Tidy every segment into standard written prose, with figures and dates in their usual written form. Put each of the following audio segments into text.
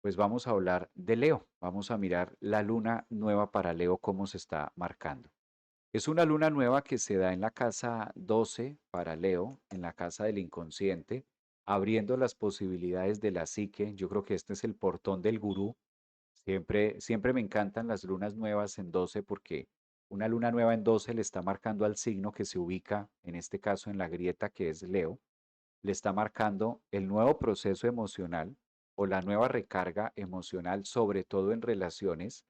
Pues vamos a hablar de Leo. Vamos a mirar la luna nueva para Leo, cómo se está marcando. Es una luna nueva que se da en la casa 12 para Leo, en la casa del inconsciente, abriendo las posibilidades de la psique. Yo creo que este es el portón del gurú. Siempre me encantan las lunas nuevas en 12 porque una luna nueva en 12 le está marcando al signo que se ubica, en este caso en la grieta que es Leo, le está marcando el nuevo proceso emocional o la nueva recarga emocional, sobre todo en relaciones,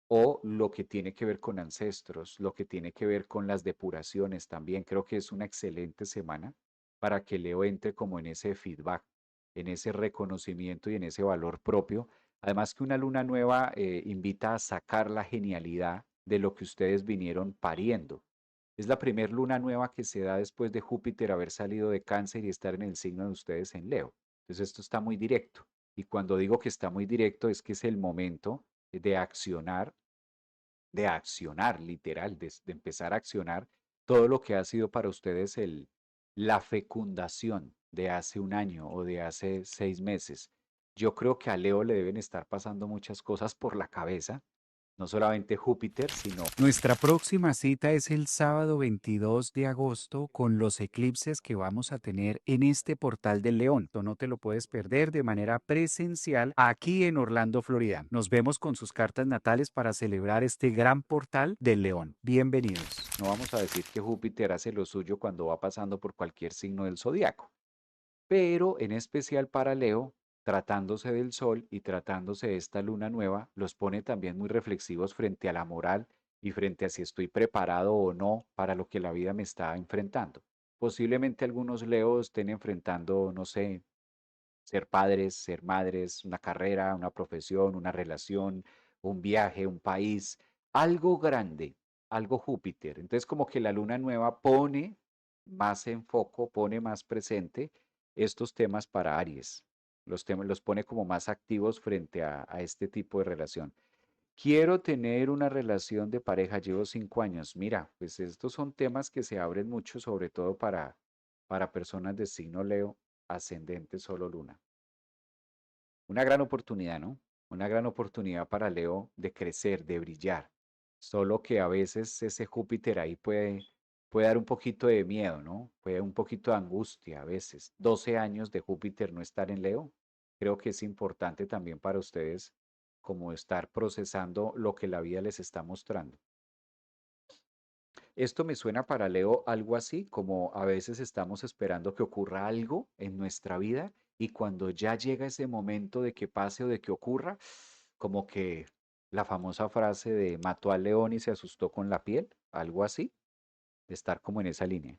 o lo que tiene que ver con ancestros, lo que tiene que ver con las depuraciones también. Creo que es una excelente semana para que Leo entre como en ese feedback, en ese reconocimiento y en ese valor propio. Además que una luna nueva invita a sacar la genialidad de lo que ustedes vinieron pariendo. Es la primer luna nueva que se da después de Júpiter haber salido de Cáncer y estar en el signo de ustedes en Leo. Entonces esto está muy directo. Y cuando digo que está muy directo es que es el momento de accionar literal, de empezar a accionar todo lo que ha sido para ustedes la fecundación de hace un año o de hace 6 meses. Yo creo que a Leo le deben estar pasando muchas cosas por la cabeza, no solamente Júpiter, sino Nuestra próxima cita es el sábado 22 de agosto con los eclipses que vamos a tener en este portal del León. Tú no te lo puedes perder de manera presencial aquí en Orlando, Florida. Nos vemos con sus cartas natales para celebrar este gran portal del León. Bienvenidos. no vamos a decir que Júpiter hace lo suyo cuando va pasando por cualquier signo del zodiaco, pero en especial para Leo, tratándose del Sol y tratándose de esta luna nueva, los pone también muy reflexivos frente a la moral y frente a si estoy preparado o no para lo que la vida me está enfrentando. Posiblemente algunos Leos estén enfrentando, no sé, ser padres, ser madres, una carrera, una profesión, una relación, un viaje, un país, algo grande, algo Júpiter. Entonces como que la luna nueva pone más en foco, pone más presente estos temas para Aries. Los temas los pone como más activos frente a este tipo de relación. Quiero tener una relación de pareja, llevo 5 años. Mira, pues estos son temas que se abren mucho, sobre todo para personas de signo Leo, ascendente solo luna. Una gran oportunidad, ¿no? Una gran oportunidad para Leo de crecer, de brillar. Solo que a veces ese Júpiter ahí puede dar un poquito de miedo, ¿no? Puede dar un poquito de angustia a veces. 12 años de Júpiter no estar en Leo. Creo que es importante también para ustedes como estar procesando lo que la vida les está mostrando. Esto me suena para Leo algo así, como a veces estamos esperando que ocurra algo en nuestra vida y cuando ya llega ese momento de que pase o de que ocurra, como que la famosa frase de mató al león y se asustó con la piel, algo así, de estar como en esa línea.